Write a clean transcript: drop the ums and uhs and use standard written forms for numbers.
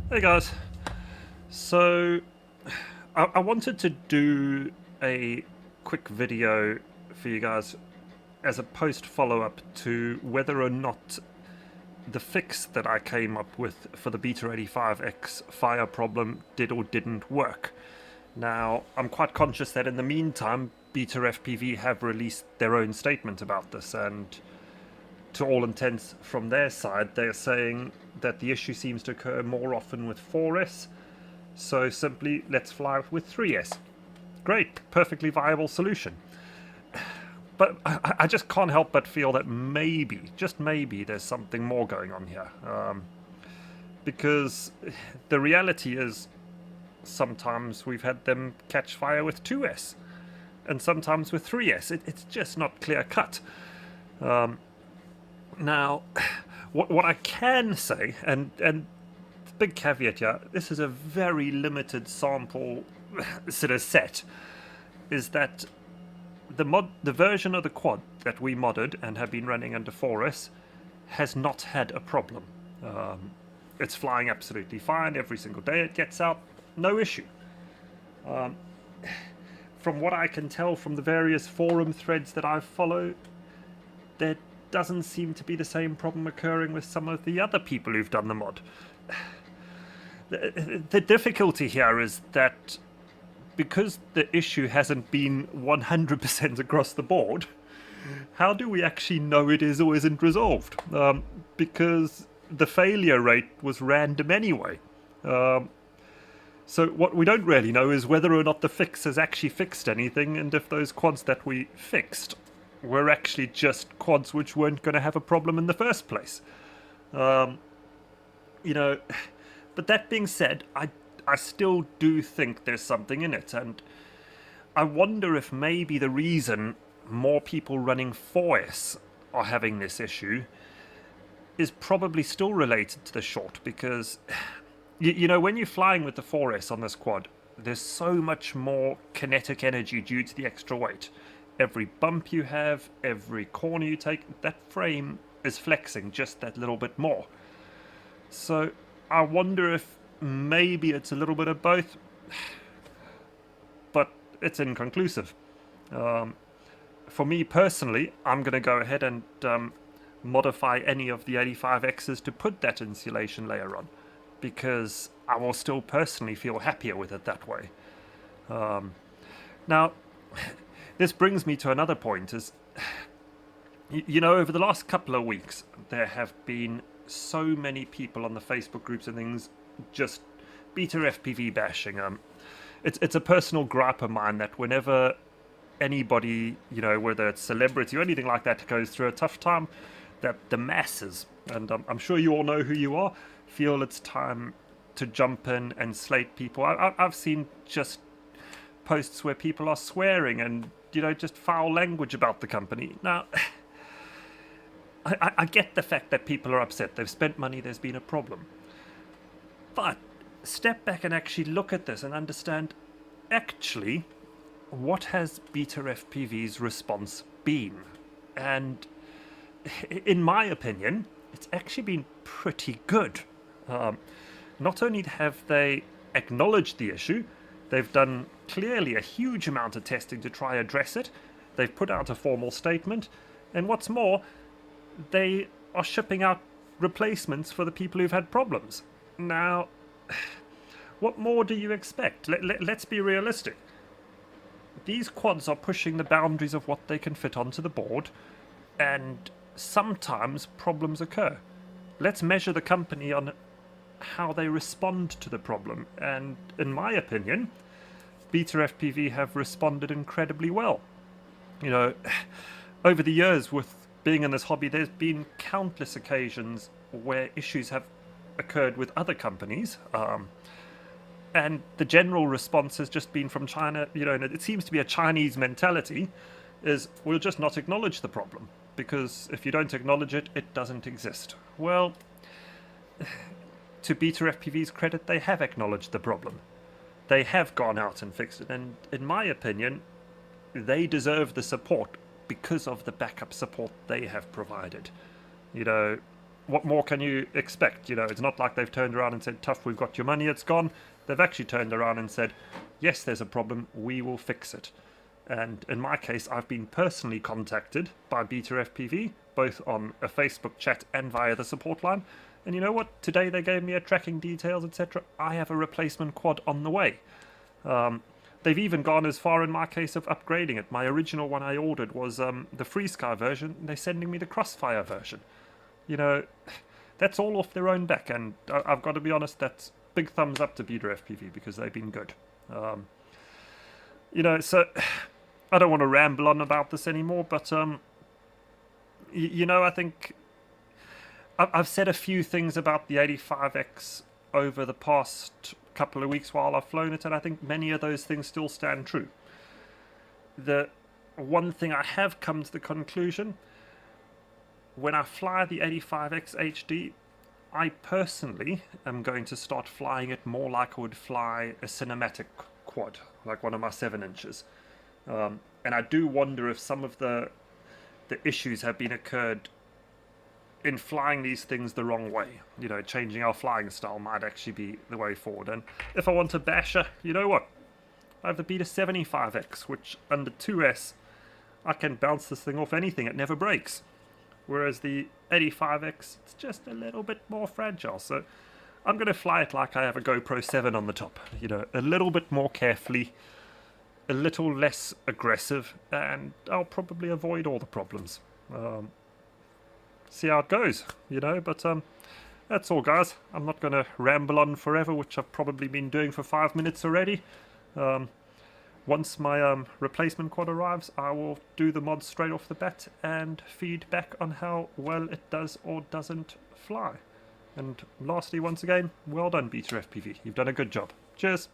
Hey guys, so I wanted to do a quick video for you guys as a post follow-up to whether or not the fix that I came up with for the BETA85X fire problem did or didn't work. Now, I'm quite conscious that in the meantime, BetaFpv have released their own statement about this, and to all intents from their side, they're saying that the issue seems to occur more often with 4S, so simply let's fly with 3S. Great, perfectly viable solution. But I just can't help but feel that maybe, just maybe, there's something more going on here. Because the reality is sometimes we've had them catch fire with 2S, and sometimes with 3S. It's just not clear cut. Now, what I can say, and big caveat here, this is a very limited sample sort of set, is that the version of the quad that we modded and have been running under 4S has not had a problem. It's flying absolutely fine every single day it gets out, no issue. From what I can tell from the various forum threads that I follow, there doesn't seem to be the same problem occurring with some of the other people who've done the mod. The difficulty here is that because the issue hasn't been 100% across the board, how do we actually know it is or isn't resolved? Because the failure rate was random anyway. So what we don't really know is whether or not the fix has actually fixed anything, and if those quads that we fixed were actually just quads which weren't going to have a problem in the first place. You know, but that being said, I still do think there's something in it, and I wonder if maybe the reason more people running 4S are having this issue is probably still related to the short, because you know, when you're flying with the 4S on this quad, there's so much more kinetic energy due to the extra weight. Every bump you have, every corner you take, that frame is flexing just that little bit more. So I wonder if maybe it's a little bit of both, but it's inconclusive. For me personally, I'm going to go ahead and modify any of the 85Xs to put that insulation layer on, because I will still personally feel happier with it that way. Now, this brings me to another point, is, you know, over the last couple of weeks, there have been so many people on the Facebook groups and things just BetaFpv bashing. It's a personal gripe of mine that whenever anybody, you know, whether it's celebrity or anything like that, goes through a tough time, that the masses, and I'm sure you all know who you are, feel it's time to jump in and slate people. I've seen just posts where people are swearing and, you know, just foul language about the company. Now, I get the fact that people are upset. They've spent money, there's been a problem. But step back and actually look at this and understand, actually, what has BetaFpv's response been? And in my opinion, it's actually been pretty good. Not only have they acknowledged the issue, they've done clearly a huge amount of testing to try address it. They've put out a formal statement, and what's more, they are shipping out replacements for the people who've had problems. Now, what more do you expect? Let's be realistic. These quads are pushing the boundaries of what they can fit onto the board, and sometimes problems occur. Let's measure the company on how they respond to the problem, and in my opinion, BetaFpv have responded incredibly well. You know, over the years with being in this hobby, there's been countless occasions where issues have occurred with other companies, and the general response has just been from China, you know, and it seems to be a Chinese mentality, is we'll just not acknowledge the problem, because if you don't acknowledge it, it doesn't exist. Well, to BetaFpv's credit, they have acknowledged the problem. They have gone out and fixed it, and in my opinion, they deserve the support because of the backup support they have provided. You know, what more can you expect? You know, it's not like they've turned around and said, tough, we've got your money, it's gone. They've actually turned around and said, yes, there's a problem, we will fix it. And in my case, I've been personally contacted by BetaFpv, both on a Facebook chat and via the support line. And you know what? Today they gave me a tracking details, etc. I have a replacement quad on the way. They've even gone as far in my case of upgrading it. My original one I ordered was the FreeSky version, and they're sending me the Crossfire version. You know, that's all off their own back, and I've got to be honest, that's big thumbs up to BetaFpv because they've been good. You know, so I don't want to ramble on about this anymore, but you know, I think I've said a few things about the 85X over the past couple of weeks while I've flown it, and I think many of those things still stand true. The one thing I have come to the conclusion, when I fly the 85X HD, I personally am going to start flying it more like I would fly a cinematic quad, like one of my 7 inches. And I do wonder if some of the issues have been occurred in flying these things the wrong way. You know, changing our flying style might actually be the way forward. And if I want to basher, you know what? I have the BETA75X, which under 2S, I can bounce this thing off anything, it never breaks. Whereas the 85X, it's just a little bit more fragile. So I'm going to fly it like I have a GoPro 7 on the top. You know, a little bit more carefully, a little less aggressive, and I'll probably avoid all the problems. See how it goes, you know, but that's all, guys. I'm not going to ramble on forever, which I've probably been doing for 5 minutes already. Once my replacement quad arrives, I will do the mods straight off the bat and feedback on how well it does or doesn't fly. And lastly, once again, well done, BetaFpv. You've done a good job. Cheers.